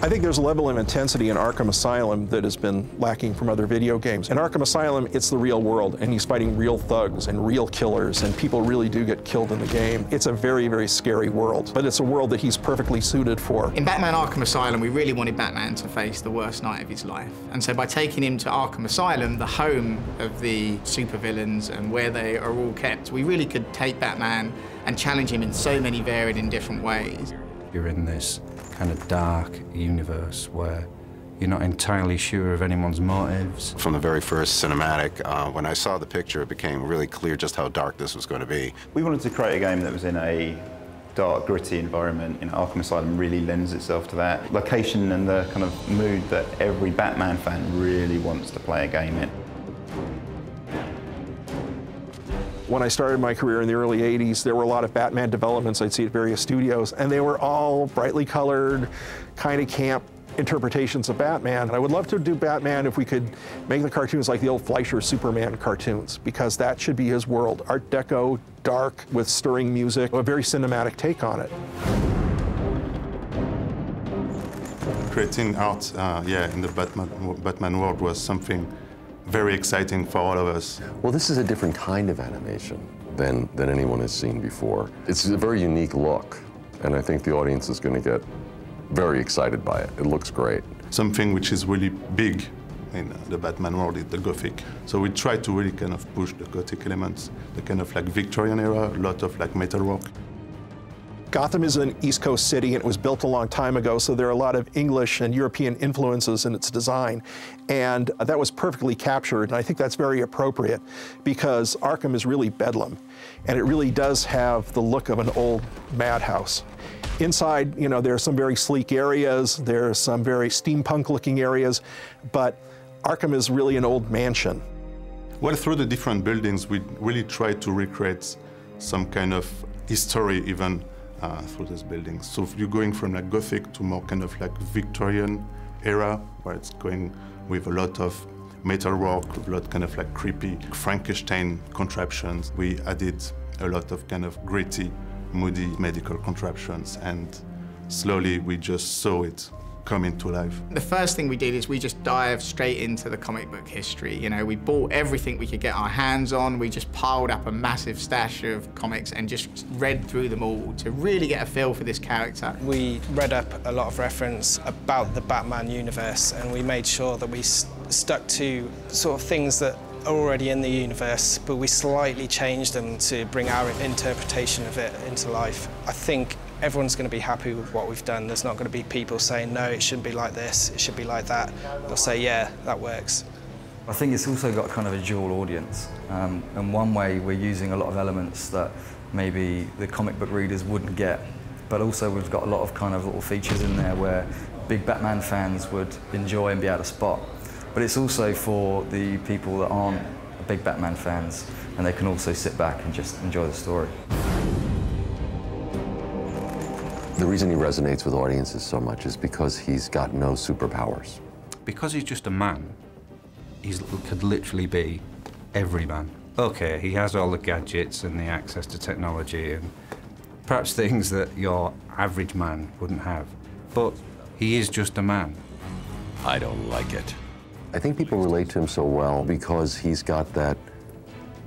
I think there's a level of intensity in Arkham Asylum that has been lacking from other video games. In Arkham Asylum, it's the real world, and he's fighting real thugs and real killers, and people really do get killed in the game. It's a very, very scary world, but it's a world that he's perfectly suited for. In Batman Arkham Asylum, we really wanted Batman to face the worst night of his life. And so by taking him to Arkham Asylum, the home of the supervillains and where they are all kept, we really could take Batman and challenge him in so many varied and different ways. You're in this kind of dark universe where you're not entirely sure of anyone's motives. From the very first cinematic, when I saw the picture, it became really clear just how dark this was going to be. We wanted to create a game that was in a dark, gritty environment. Arkham Asylum really lends itself to that location and the kind of mood that every Batman fan really wants to play a game in. When I started my career in the early 80s, there were a lot of Batman developments I'd see at various studios, and they were all brightly colored, kind of camp interpretations of Batman. I would love to do Batman if we could make the cartoons like the old Fleischer Superman cartoons, because that should be his world. Art Deco, dark, with stirring music, a very cinematic take on it. Creating art, in the Batman world was something very exciting for all of us. Well, this is a different kind of animation than anyone has seen before. It's a very unique look, and I think the audience is going to get very excited by it. It looks great. Something which is really big in the Batman world is the Gothic. So we try to really kind of push the Gothic elements, the kind of like Victorian era, a lot of like metalwork. Gotham is an East Coast city, and it was built a long time ago, so there are a lot of English and European influences in its design. And that was perfectly captured, and I think that's very appropriate, because Arkham is really bedlam, and it really does have the look of an old madhouse. Inside, you know, there are some very sleek areas, there are some very steampunk-looking areas, but Arkham is really an old mansion. Well, through the different buildings, we really try to recreate some kind of history even through those buildings. So if you're going from like Gothic to more kind of like Victorian era, where it's going with a lot of metalwork, a lot kind of like creepy Frankenstein contraptions. We added a lot of kind of gritty, moody medical contraptions, and slowly we just saw it come into life. The first thing we did is we just dived straight into the comic book history. You know, we bought everything we could get our hands on. We just piled up a massive stash of comics and just read through them all to really get a feel for this character. We read up a lot of reference about the Batman universe, and we made sure that we stuck to sort of things that are already in the universe, but we slightly changed them to bring our interpretation of it into life. I think everyone's going to be happy with what we've done. There's not going to be people saying, no, it shouldn't be like this, it should be like that. They'll say, yeah, that works. I think it's also got kind of a dual audience. And one way we're using a lot of elements that maybe the comic book readers wouldn't get, but also we've got a lot of kind of little features in there where big Batman fans would enjoy and be able to spot. But it's also for the people that aren't big Batman fans, and they can also sit back and just enjoy the story. The reason he resonates with audiences so much is because he's got no superpowers. Because he's just a man, he could literally be every man. Okay, he has all the gadgets and the access to technology and perhaps things that your average man wouldn't have, but he is just a man. I don't like it. I think people relate to him so well because he's got that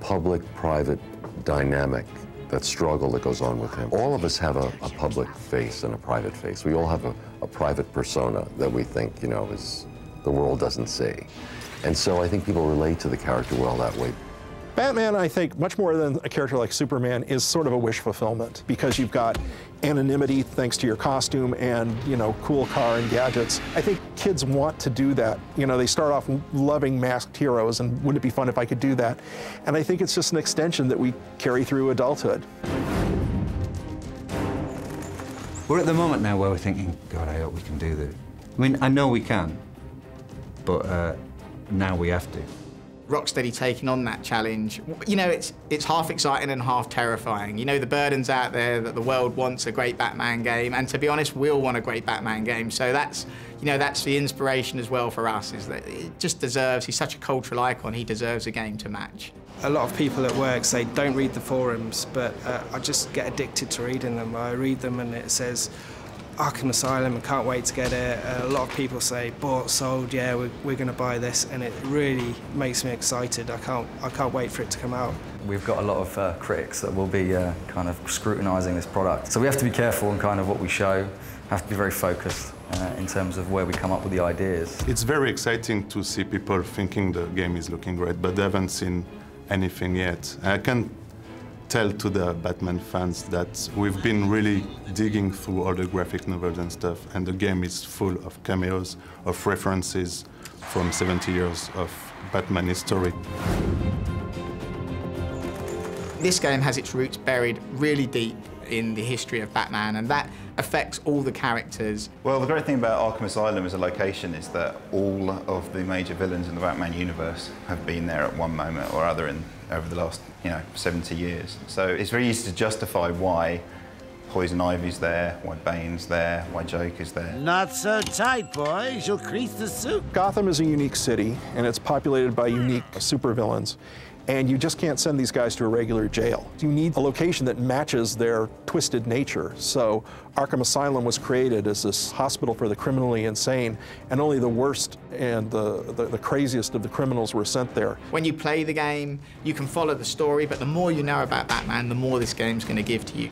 public-private dynamic, that struggle that goes on with him. All of us have a public face and a private face. We all have a private persona that we think, you know, is the world doesn't see. And so I think people relate to the character well that way. Batman, I think, much more than a character like Superman, is sort of a wish fulfillment, because you've got anonymity thanks to your costume and, you know, cool car and gadgets. I think kids want to do that. You know, they start off loving masked heroes, and wouldn't it be fun if I could do that? And I think it's just an extension that we carry through adulthood. We're at the moment now where we're thinking, God, I hope we can do this. I mean, I know we can, but now we have to. Rocksteady taking on that challenge, you know, it's half exciting and half terrifying. You know, the burden's out there that the world wants a great Batman game, and to be honest, we all want a great Batman game. So that's, you know, that's the inspiration as well for us, is that it just deserves, he's such a cultural icon, he deserves a game to match. A lot of people at work say, don't read the forums, but I just get addicted to reading them. I read them and it says, Arkham Asylum, I can't wait to get it. A lot of people say, bought, sold, yeah, we're going to buy this, and it really makes me excited. I can't wait for it to come out. We've got a lot of critics that will be kind of scrutinising this product. So we have to be careful in kind of what we show, have to be very focused in terms of where we come up with the ideas. It's very exciting to see people thinking the game is looking great, but they haven't seen anything yet. I can tell to the Batman fans that we've been really digging through all the graphic novels and stuff, and the game is full of cameos, of references from 70 years of Batman history. This game has its roots buried really deep in the history of Batman, and that affects all the characters. Well, the great thing about Arkham Asylum as a location is that all of the major villains in the Batman universe have been there at one moment or other over the last, 70 years. So it's very easy to justify why Poison Ivy's there, why Bane's there, why Joker's there. Not so tight, boys. You'll crease the suit. Gotham is a unique city, and it's populated by unique supervillains. And you just can't send these guys to a regular jail. You need a location that matches their twisted nature. So Arkham Asylum was created as this hospital for the criminally insane, and only the worst and the craziest of the criminals were sent there. When you play the game, you can follow the story, but the more you know about Batman, the more this game's going to give to you.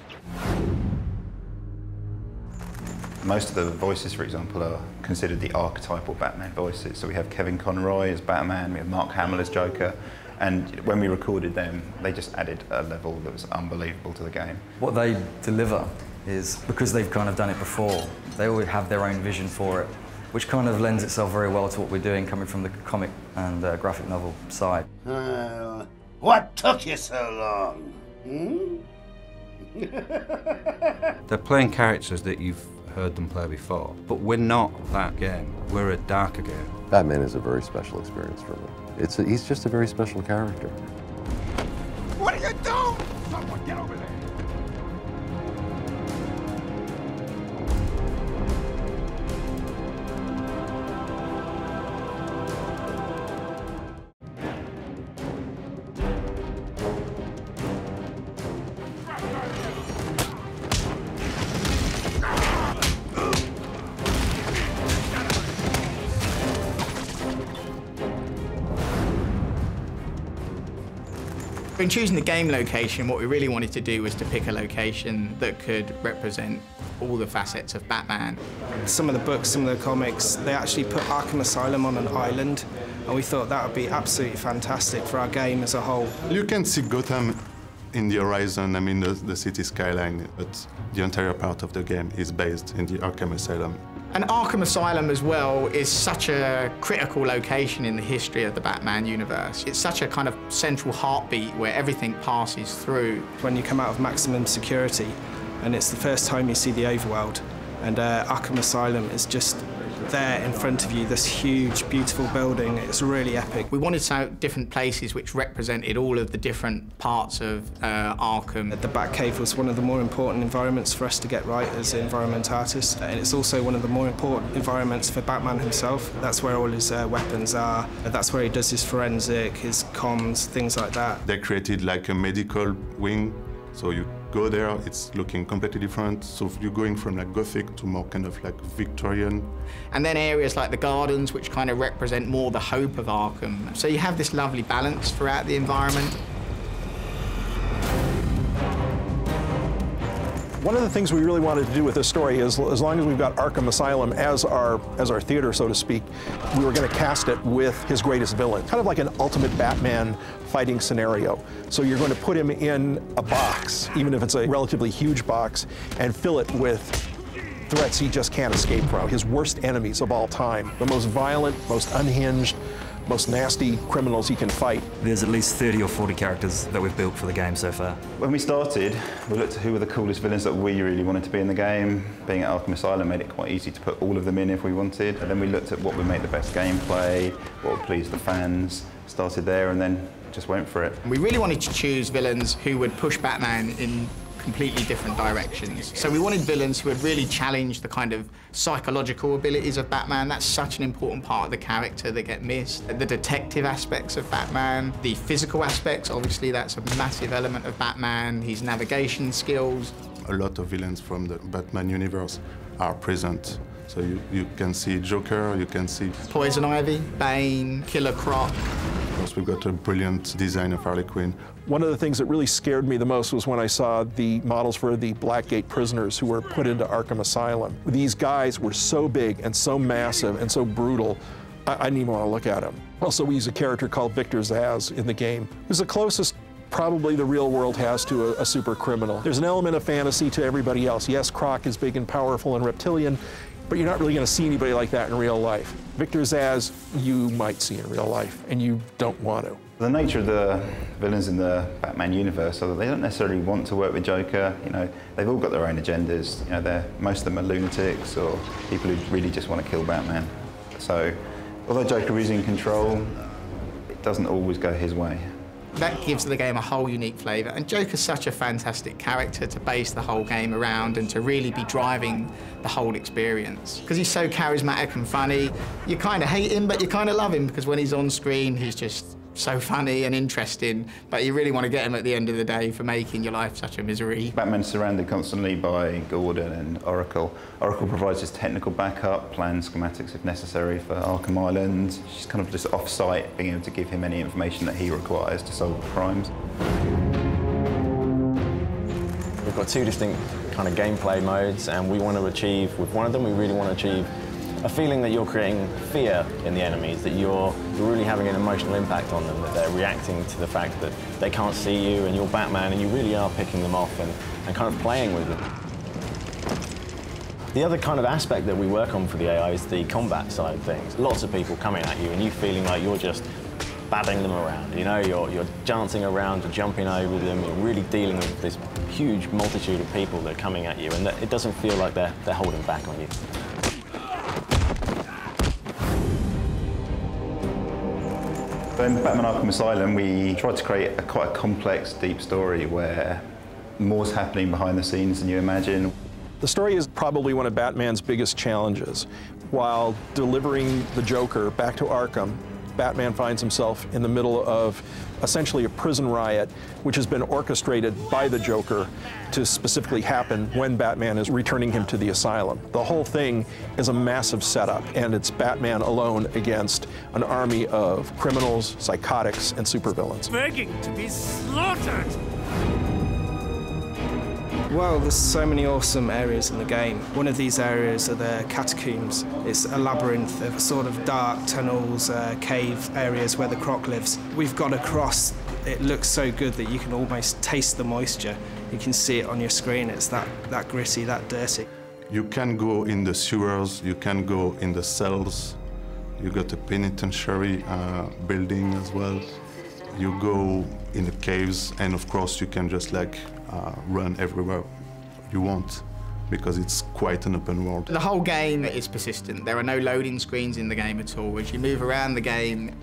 Most of the voices, for example, are considered the archetypal Batman voices. So we have Kevin Conroy as Batman, we have Mark Hamill as Joker, and when we recorded them, they just added a level that was unbelievable to the game. What they deliver is, because they've kind of done it before, they always have their own vision for it, which kind of lends itself very well to what we're doing coming from the comic and graphic novel side. What took you so long? They're playing characters that you've heard them play before, but we're not that game. We're a darker game. Batman is a very special experience for me. He's just a very special character. What are you doing? Someone get over there. In choosing the game location, what we really wanted to do was to pick a location that could represent all the facets of Batman. Some of the books, some of the comics, they actually put Arkham Asylum on an island, and we thought that would be absolutely fantastic for our game as a whole. You can see Gotham in the horizon, I mean the city skyline, but the entire part of the game is based in the Arkham Asylum. And Arkham Asylum as well is such a critical location in the history of the Batman universe. It's such a kind of central heartbeat where everything passes through. When you come out of maximum security, and it's the first time you see the overworld, and Arkham Asylum is just there in front of you, this huge, beautiful building. It's really epic. We wanted to have different places which represented all of the different parts of Arkham. The Batcave was one of the more important environments for us to get right as environment artists, and it's also one of the more important environments for Batman himself. That's where all his weapons are. That's where he does his forensic, his comms, things like that. They created like a medical wing, so you go there, it's looking completely different. So you're going from like Gothic to more kind of like Victorian. And then areas like the gardens, which kind of represent more the hope of Arkham. So you have this lovely balance throughout the environment. One of the things we really wanted to do with this story is, as long as we've got Arkham Asylum as our theater, so to speak, we were going to cast it with his greatest villain, kind of like an ultimate Batman fighting scenario. So you're going to put him in a box, even if it's a relatively huge box, and fill it with threats he just can't escape from, his worst enemies of all time, the most violent, most unhinged, most nasty criminals he can fight. There's at least 30 or 40 characters that we've built for the game so far. When we started, we looked at who were the coolest villains that we really wanted to be in the game. Being at Arkham Asylum made it quite easy to put all of them in if we wanted. And then we looked at what would make the best gameplay, what would please the fans, started there and then just went for it. We really wanted to choose villains who would push Batman in completely different directions. So we wanted villains who would really challenge the kind of psychological abilities of Batman. That's such an important part of the character that get missed. The detective aspects of Batman, the physical aspects, obviously that's a massive element of Batman, his navigation skills. A lot of villains from the Batman universe are present. So you can see Joker, you can see... Poison Ivy, Bane, Killer Croc. Of course, we've got a brilliant design of Harley Quinn. One of the things that really scared me the most was when I saw the models for the Blackgate prisoners who were put into Arkham Asylum. These guys were so big and so massive and so brutal, I didn't even want to look at them. Also, we use a character called Victor Zsasz in the game, who's the closest probably the real world has to a super criminal. There's an element of fantasy to everybody else. Yes, Croc is big and powerful and reptilian, but you're not really going to see anybody like that in real life. Victor Zsasz, you might see in real life, and you don't want to. The nature of the villains in the Batman universe are that they don't necessarily want to work with Joker. You know, they've all got their own agendas. You know, most of them are lunatics or people who really just want to kill Batman. So, although Joker is in control, it doesn't always go his way. That gives the game a whole unique flavour, and Joker's such a fantastic character to base the whole game around and to really be driving the whole experience. Because he's so charismatic and funny, you kind of hate him, but you kind of love him, because when he's on screen, he's just so funny and interesting, but you really want to get him at the end of the day for making your life such a misery. Batman's surrounded constantly by Gordon and Oracle. Oracle provides his technical backup, plans, schematics if necessary for Arkham Island. She's kind of just off-site, being able to give him any information that he requires to solve crimes. We've got two distinct kind of gameplay modes, and we want to achieve, with one of them, we really want to achieve a feeling that you're creating fear in the enemies, that you're really having an emotional impact on them, that they're reacting to the fact that they can't see you and you're Batman, and you really are picking them off and kind of playing with them. The other kind of aspect that we work on for the AI is the combat side of things. Lots of people coming at you and you feeling like you're just batting them around, you know, you're dancing around, you're jumping over them, you're really dealing with this huge multitude of people that are coming at you, and that it doesn't feel like they're holding back on you. In Batman Arkham Asylum, we tried to create quite a complex, deep story where more's happening behind the scenes than you imagine. The story is probably one of Batman's biggest challenges. While delivering the Joker back to Arkham, Batman finds himself in the middle of essentially a prison riot, which has been orchestrated by the Joker to specifically happen when Batman is returning him to the asylum. The whole thing is a massive setup, and it's Batman alone against an army of criminals, psychotics, and supervillains. Begging to be slaughtered! Well, there's so many awesome areas in the game. One of these areas are the catacombs. It's a labyrinth of sort of dark tunnels, cave areas where the Croc lives. We've got a cross. It looks so good that you can almost taste the moisture. You can see it on your screen. It's that gritty, that dirty. You can go in the sewers, you can go in the cells. You got a penitentiary building as well. You go in the caves, and of course you can just run everywhere you want, because it's quite an open world. The whole game is persistent. There are no loading screens in the game at all. As you move around the game,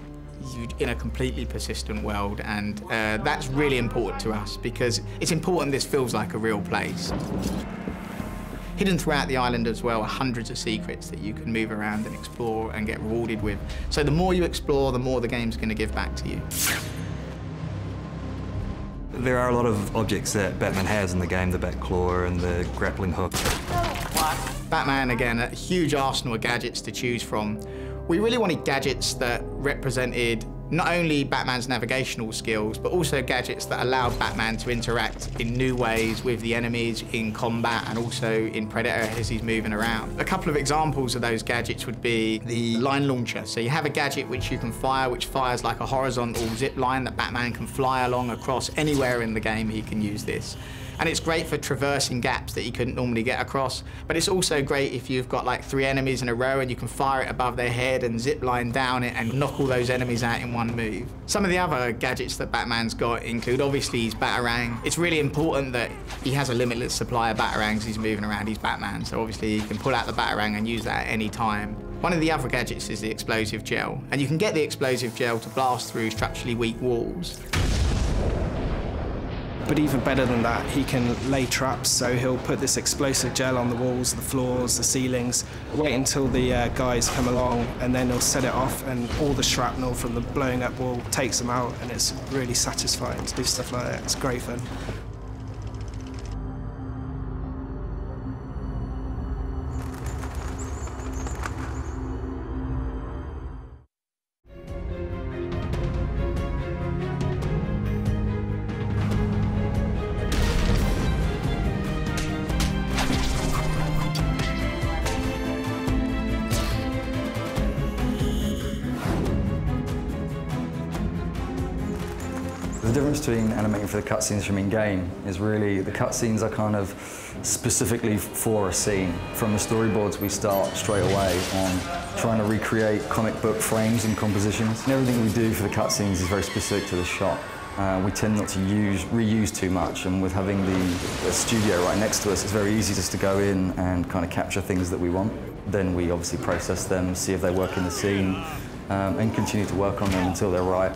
you're in a completely persistent world, and that's really important to us, because it's important this feels like a real place. Hidden throughout the island as well are hundreds of secrets that you can move around and explore and get rewarded with. So the more you explore, the more the game's going to give back to you. There are a lot of objects that Batman has in the game, the bat claw and the grappling hook. Batman, again, a huge arsenal of gadgets to choose from. We really wanted gadgets that represented not only Batman's navigational skills, but also gadgets that allowed Batman to interact in new ways with the enemies in combat and also in Predator as he's moving around. A couple of examples of those gadgets would be the line launcher. So you have a gadget which you can fire, which fires like a horizontal zip line that Batman can fly along across anywhere in the game. He can use this. And it's great for traversing gaps that you couldn't normally get across, but it's also great if you've got like 3 enemies in a row and you can fire it above their head and zip line down it and knock all those enemies out in one move. Some of the other gadgets that Batman's got include obviously his Batarang. It's really important that he has a limitless supply of Batarangs. He's moving around, he's Batman, so obviously he can pull out the Batarang and use that at any time. One of the other gadgets is the explosive gel, and you can get the explosive gel to blast through structurally weak walls. But even better than that, he can lay traps, so he'll put this explosive gel on the walls, the floors, the ceilings, wait until the guys come along, and then he'll set it off, and all the shrapnel from the blowing up wall takes them out, and it's really satisfying to do stuff like that. It's great fun. difference between animating for the cutscenes from in-game is really the cutscenes are kind of specifically for a scene. From the storyboards, we start straight away on trying to recreate comic book frames and compositions. And everything we do for the cutscenes is very specific to the shot. We tend not to reuse too much, and with having the studio right next to us, it's very easy just to go in and kind of capture things that we want. Then we obviously process them, see if they work in the scene, and continue to work on them until they're right.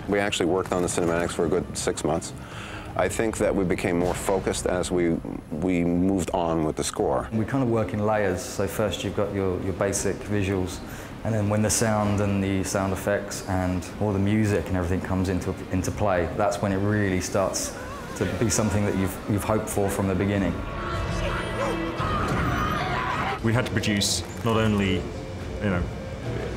We actually worked on the cinematics for a good 6 months. I think that we became more focused as we moved on with the score. We kind of work in layers, so first you've got your basic visuals, and then when the sound and the sound effects and all the music and everything comes into play, that's when it really starts to be something that you've hoped for from the beginning. We had to produce not only, it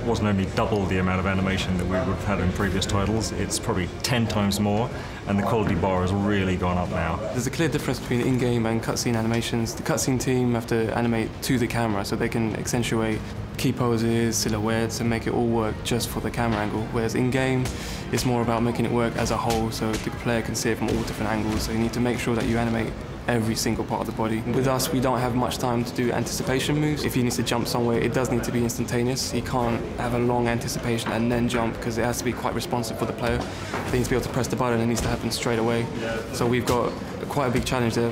wasn't only double the amount of animation that we would have had in previous titles, it's probably 10 times more, and the quality bar has really gone up now. There's a clear difference between in-game and cutscene animations. The cutscene team have to animate to the camera so they can accentuate key poses, silhouettes, and make it all work just for the camera angle, whereas in-game, it's more about making it work as a whole so the player can see it from all different angles, so you need to make sure that you animate every single part of the body. With us, we don't have much time to do anticipation moves. If he needs to jump somewhere, it does need to be instantaneous. He can't have a long anticipation and then jump, because it has to be quite responsive for the player. They need to be able to press the button, and it needs to happen straight away. So we've got quite a big challenge there.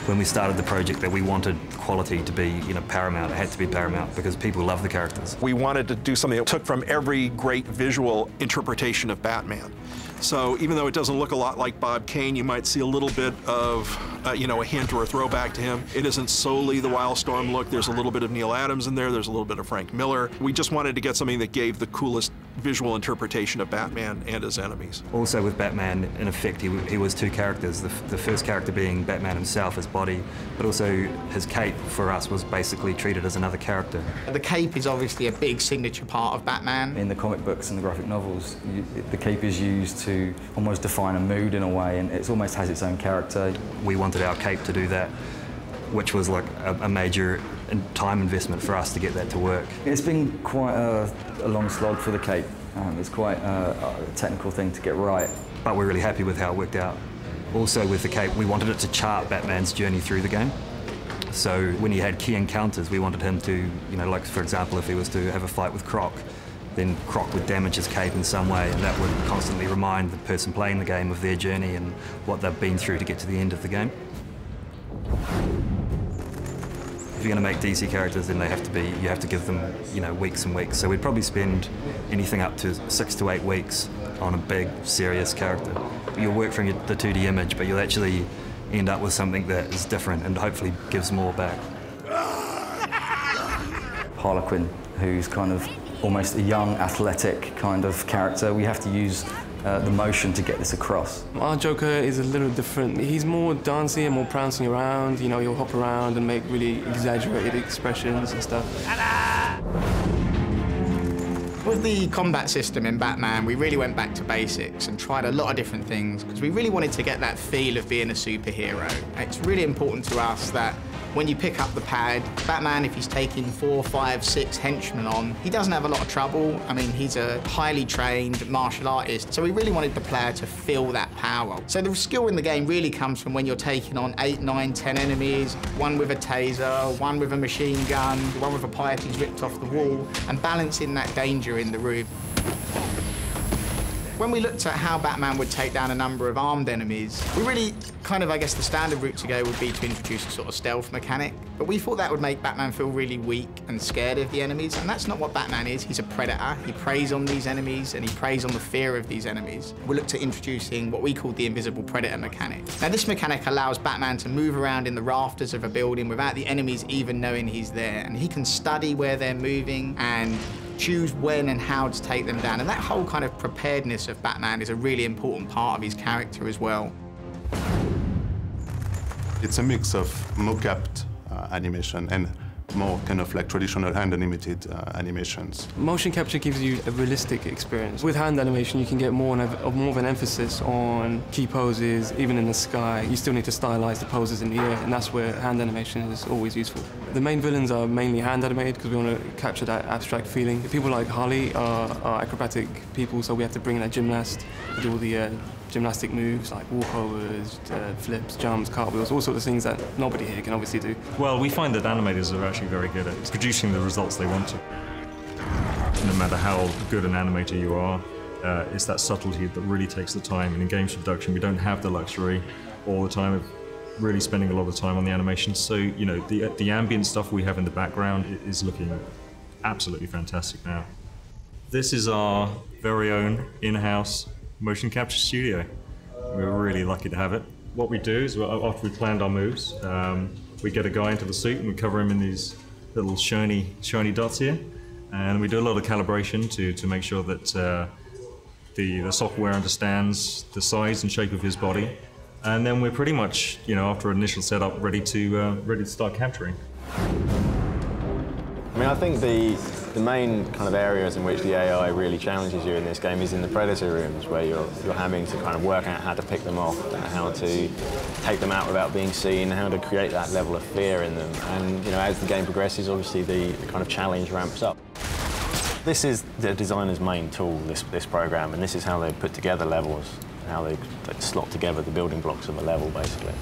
When we started the project, that we wanted quality to be, paramount. It had to be paramount because people love the characters. We wanted to do something that took from every great visual interpretation of Batman. So even though it doesn't look a lot like Bob Kane, you might see a little bit of, a hint or a throwback to him. It isn't solely the Wildstorm look. There's a little bit of Neil Adams in there. There's a little bit of Frank Miller. We just wanted to get something that gave the coolest visual interpretation of Batman and his enemies. Also with Batman, in effect, he was two characters. The first character being Batman himself, his body, but also his cape for us was basically treated as another character. The cape is obviously a big signature part of Batman. In the comic books and the graphic novels, the cape is used to almost define a mood in a way, and it almost has its own character. We wanted our cape to do that, which was like a major time investment for us to get that to work. It's been quite a long slog for the cape. It's quite a technical thing to get right. But we're really happy with how it worked out. Also with the cape, we wanted it to chart Batman's journey through the game. So when he had key encounters, we wanted him to, like for example, if he was to have a fight with Croc, then Croc would damage his cape in some way, and that would constantly remind the person playing the game of their journey and what they've been through to get to the end of the game. If you're going to make DC characters, then you have to give them, weeks and weeks. So we'd probably spend anything up to 6 to 8 weeks on a big, serious character. You'll work from the 2D image, but you'll actually end up with something that is different and hopefully gives more back. Harlequin, who's kind of almost a young, athletic kind of character. We have to use the motion to get this across. Our Joker is a little different. He's more dancing and more prancing around. He'll hop around and make really exaggerated expressions and stuff. With the combat system in Batman, we really went back to basics and tried a lot of different things because we really wanted to get that feel of being a superhero. It's really important to us that when you pick up the pad, Batman, if he's taking 4, 5, 6 henchmen on, he doesn't have a lot of trouble. I mean, he's a highly trained martial artist, so we really wanted the player to feel that power. So the skill in the game really comes from when you're taking on 8, 9, 10 enemies, one with a taser, one with a machine gun, one with a pipe he's ripped off the wall, and balancing that danger in the room. When we looked at how Batman would take down a number of armed enemies, we really the standard route to go would be to introduce a sort of stealth mechanic. But we thought that would make Batman feel really weak and scared of the enemies, and that's not what Batman is. He's a predator. He preys on these enemies, and he preys on the fear of these enemies. We looked at introducing what we called the invisible predator mechanic. Now, this mechanic allows Batman to move around in the rafters of a building without the enemies even knowing he's there, and he can study where they're moving and choose when and how to take them down. And that whole kind of preparedness of Batman is a really important part of his character as well. It's a mix of mocap animation and more kind of like traditional hand-animated animations. Motion capture gives you a realistic experience. With hand animation, you can get more of an emphasis on key poses, even in the sky. You still need to stylize the poses in the air, and that's where hand animation is always useful. The main villains are mainly hand animated because we want to capture that abstract feeling. People like Harley are acrobatic people, so we have to bring in a gymnast to do all the gymnastic moves like walkovers, flips, jumps, cartwheels, all sorts of things that nobody here can obviously do. Well, we find that animators are actually very good at producing the results they want to. No matter how good an animator you are, it's that subtlety that really takes the time. And in games production, we don't have the luxury all the time of really spending a lot of time on the animation. So, you know, the ambient stuff we have in the background is looking absolutely fantastic now. This is our very own in-house motion capture studio. We're really lucky to have it. What we do is, after we've planned our moves, we get a guy into the suit and we cover him in these little shiny dots here. And we do a lot of calibration to make sure that the software understands the size and shape of his body. And then we're pretty much, you know, after initial setup, ready to start capturing. I mean, I think the main kind of areas in which the AI really challenges you in this game is in the predator rooms, where you're having to kind of work out how to pick them off, how to take them out without being seen, how to create that level of fear in them. And, you know, as the game progresses, obviously the kind of challenge ramps up. This is the designer's main tool, this program, and this is how they put together levels, how they slot together the building blocks of a level, basically.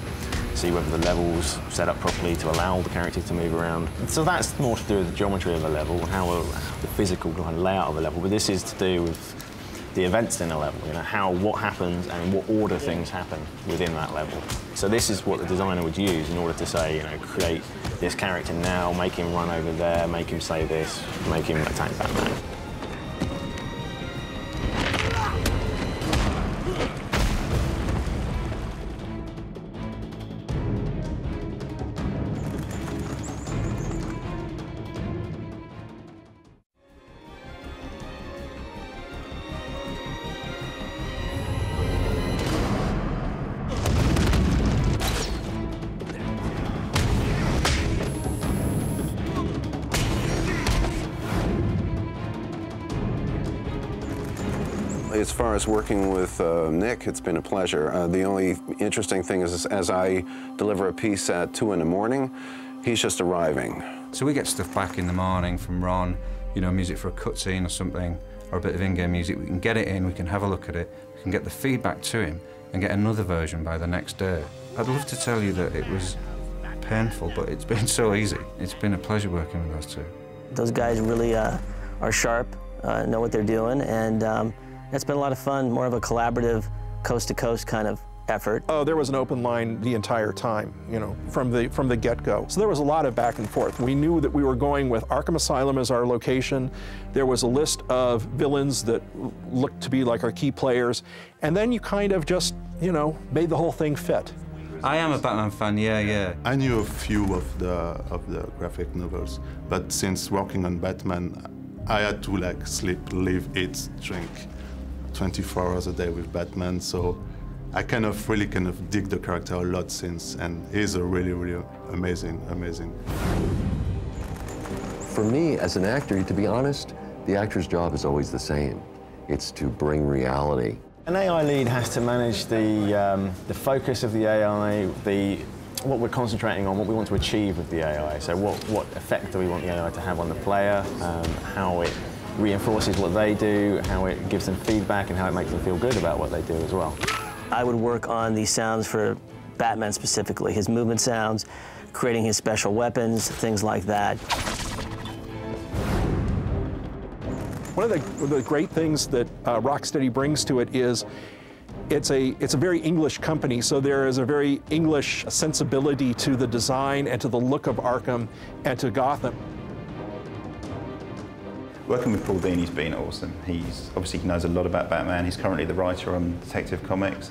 See whether the level's set up properly to allow the characters to move around. So that's more to do with the geometry of a level, how the physical kind of layout of a level, but this is to do with the events in a level, you know, what happens and in what order things happen within that level. So this is what the designer would use in order to say, you know, create this character now, make him run over there, make him say this, make him attack Batman. As far as working with Nick, it's been a pleasure. The only interesting thing is, as I deliver a piece at 2 in the morning, he's just arriving. So we get stuff back in the morning from Ron, you know, music for a cutscene or something, or a bit of in-game music. We can get it in, we can have a look at it, we can get the feedback to him, and get another version by the next day. I'd love to tell you that it was painful, but it's been so easy. It's been a pleasure working with those two. Those guys really are sharp, know what they're doing, and it's been a lot of fun, more of a collaborative, coast-to-coast kind of effort. Oh, there was an open line the entire time, you know, from the get-go. So there was a lot of back and forth. We knew that we were going with Arkham Asylum as our location. There was a list of villains that looked to be like our key players, and then you kind of just, you know, made the whole thing fit. I am a Batman fan, yeah. I knew a few of the graphic novels, but since working on Batman, I had to like sleep, live, eat, drink 24 hours a day with Batman, so I really dig the character a lot since, and he's a really amazing. For me, as an actor, to be honest, the actor's job is always the same. It's to bring reality. An AI lead has to manage the focus of the AI, what we're concentrating on, what we want to achieve with the AI. So what effect do we want the AI to have on the player, how it reinforces what they do, how it gives them feedback, and how it makes them feel good about what they do as well. I would work on the sounds for Batman specifically, his movement sounds, creating his special weapons, things like that. One of the great things that Rocksteady brings to it is it's a very English company, so there is a very English sensibility to the design and to the look of Arkham and to Gotham. Working with Paul Dini's been awesome. He knows a lot about Batman. He's currently the writer on Detective Comics.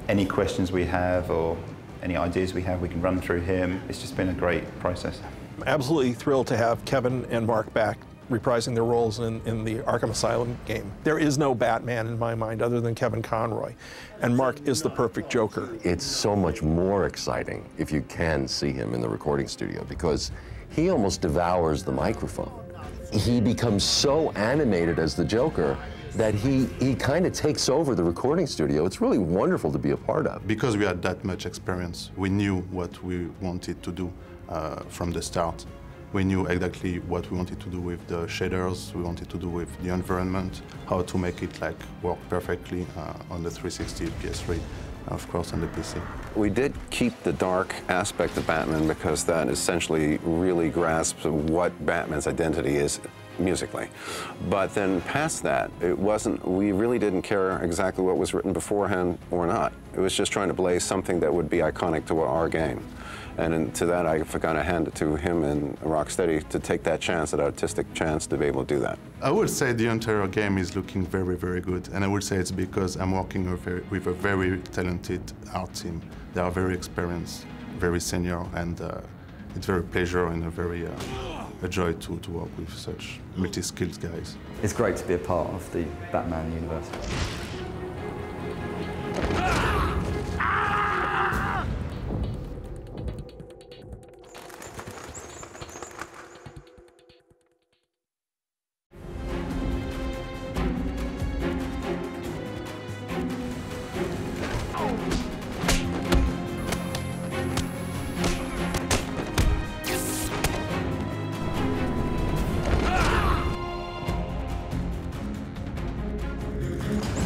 Any questions we have or any ideas we have, we can run through him. It's just been a great process. I'm absolutely thrilled to have Kevin and Mark back reprising their roles in the Arkham Asylum game. There is no Batman in my mind other than Kevin Conroy, and Mark is the perfect Joker. It's so much more exciting if you can see him in the recording studio, because he almost devours the microphone. He becomes so animated as the Joker that he kind of takes over the recording studio. It's really wonderful to be a part of. Because we had that much experience, we knew what we wanted to do from the start. We knew exactly what we wanted to do with the shaders, we wanted to do with the environment, how to make it like work perfectly on the 360, PS3, of course on the PC. We did keep the dark aspect of Batman because that essentially really grasps what Batman's identity is musically. But then past that, we really didn't care exactly what was written beforehand or not. It was just trying to blaze something that would be iconic to our game. And to that, I kind of hand it to him and Rocksteady to take that chance, that artistic chance to be able to do that. I would say the entire game is looking very, very good. And I would say it's because I'm working with a very talented art team. They are very experienced, very senior, and it's very pleasure and a joy to work with such multi-skilled guys. It's great to be a part of the Batman universe.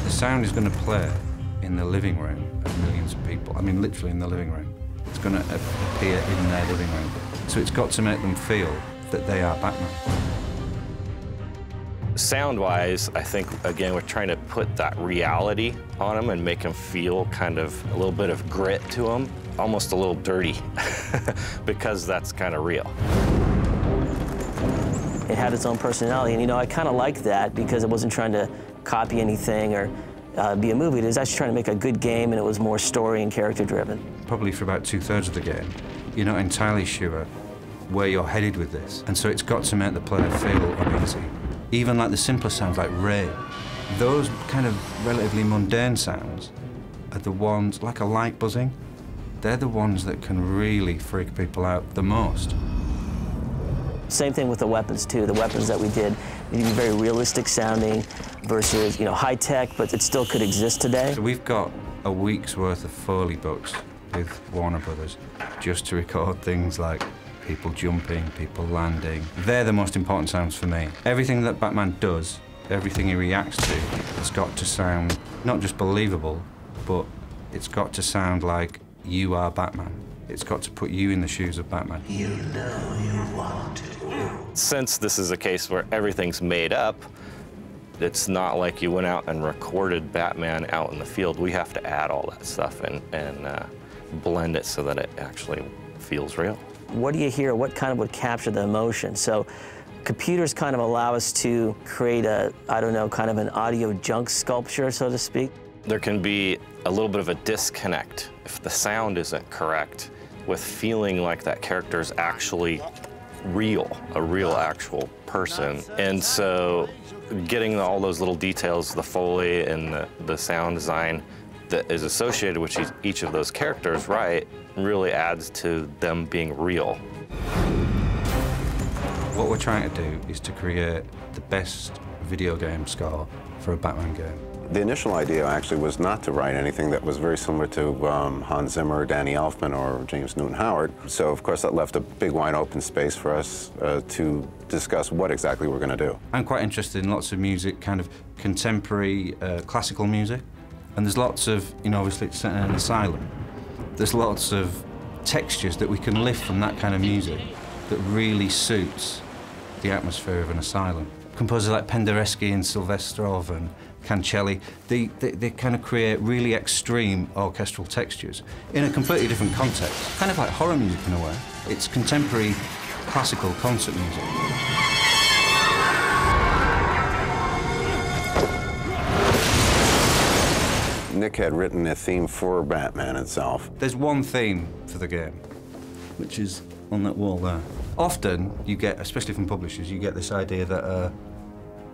Sound is going to play in the living room of millions of people. I mean, literally in the living room. It's going to appear in their living room. So it's got to make them feel that they are Batman. Sound-wise, I think, again, we're trying to put that reality on them and make them feel kind of a little bit of grit to them, almost a little dirty, because that's kind of real. It had its own personality, and I kind of liked that because it wasn't trying to copy anything or be a movie. It was actually trying to make a good game, and it was more story and character driven. Probably for about 2/3 of the game, you're not entirely sure where you're headed with this, and so it's got to make the player feel uneasy. Even like the simpler sounds like rain, those kind of relatively mundane sounds are the ones, like a light buzzing, they're the ones that can really freak people out the most. Same thing with the weapons too. The weapons that we did, they can be very realistic sounding versus high tech, but it still could exist today. So we've got a week's worth of Foley books with Warner Brothers just to record things like people jumping, people landing. They're the most important sounds for me. Everything that Batman does, everything he reacts to, it's got to sound not just believable, but it's got to sound like you are Batman. It's got to put you in the shoes of Batman. You know you want to. Since this is a case where everything's made up, it's not like you went out and recorded Batman out in the field. We have to add all that stuff and blend it so that it actually feels real. What do you hear? What kind of would capture the emotion? So computers kind of allow us to create kind of an audio junk sculpture, so to speak. There can be a little bit of a disconnect if the sound isn't correct with feeling like that character is actually real, a real actual person. And so getting all those little details, the Foley and the sound design that is associated with each of those characters, right, really adds to them being real. What we're trying to do is to create the best video game score for a Batman game. The initial idea actually was not to write anything that was very similar to Hans Zimmer, Danny Elfman, or James Newton Howard. So of course that left a big wide open space for us to discuss what exactly we're going to do. I'm quite interested in lots of music, kind of contemporary classical music. And there's lots of, obviously it's set in an asylum. There's lots of textures that we can lift from that kind of music that really suits the atmosphere of an asylum. Composers like Penderecki and Silvestrov and Cancelli, they kind of create really extreme orchestral textures in a completely different context. Kind of like horror music in a way. It's contemporary classical concert music. Nick had written a theme for Batman itself. There's one theme for the game, which is on that wall there. Often you get, especially from publishers, you get this idea that,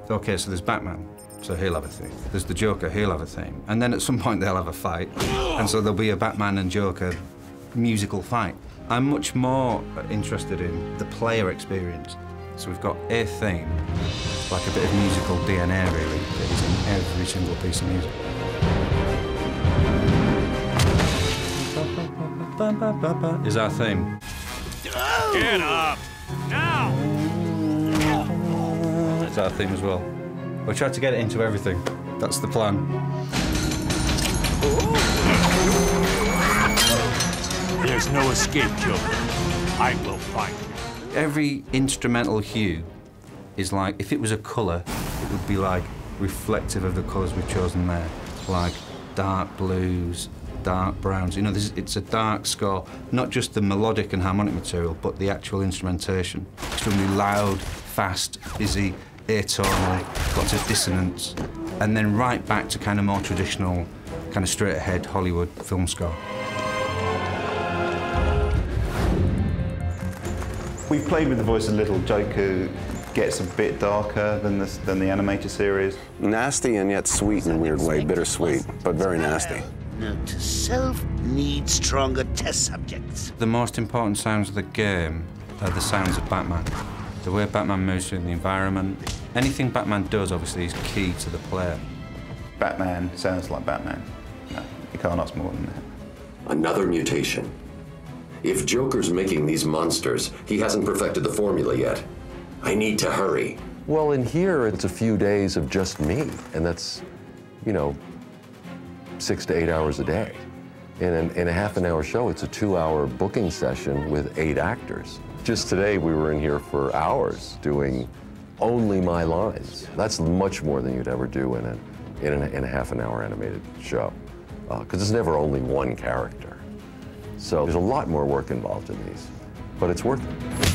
okay, so there's Batman, so he'll have a theme. There's the Joker, he'll have a theme. And then at some point they'll have a fight, and so there'll be a Batman and Joker musical fight. I'm much more interested in the player experience. So we've got a theme, like a bit of musical DNA really, that is in every single piece of music. Is our theme. Get up! Now! It's our theme as well. We tried to get it into everything. That's the plan. There's no escape, Joker. I will find you. Every instrumental hue is like, if it was a colour, it would be like reflective of the colours we've chosen there. Like dark blues, dark browns. You know, it's a dark score, not just the melodic and harmonic material, but the actual instrumentation. Extremely loud, fast, busy, atonal, lots of dissonance, and then right back to kind of more traditional, kind of straight-ahead Hollywood film score. We've played with the voice a little. Joker gets a bit darker than the animated series. Nasty and yet sweet in a weird way, bittersweet, but very nasty. Note to self, need stronger test subjects. The most important sounds of the game are the sounds of Batman. The way Batman moves through the environment. Anything Batman does, obviously, is key to the player. Batman sounds like Batman. No, you can't ask more than that. Another mutation. If Joker's making these monsters, he hasn't perfected the formula yet. I need to hurry. Well, in here, it's a few days of just me, and that's, you know, 6 to 8 hours a day. In a half-an-hour show, it's a 2-hour booking session with 8 actors. Just today, we were in here for hours doing only my lines. That's much more than you'd ever do in a half-an-hour animated show, because there's never only one character. So there's a lot more work involved in these, but it's worth it.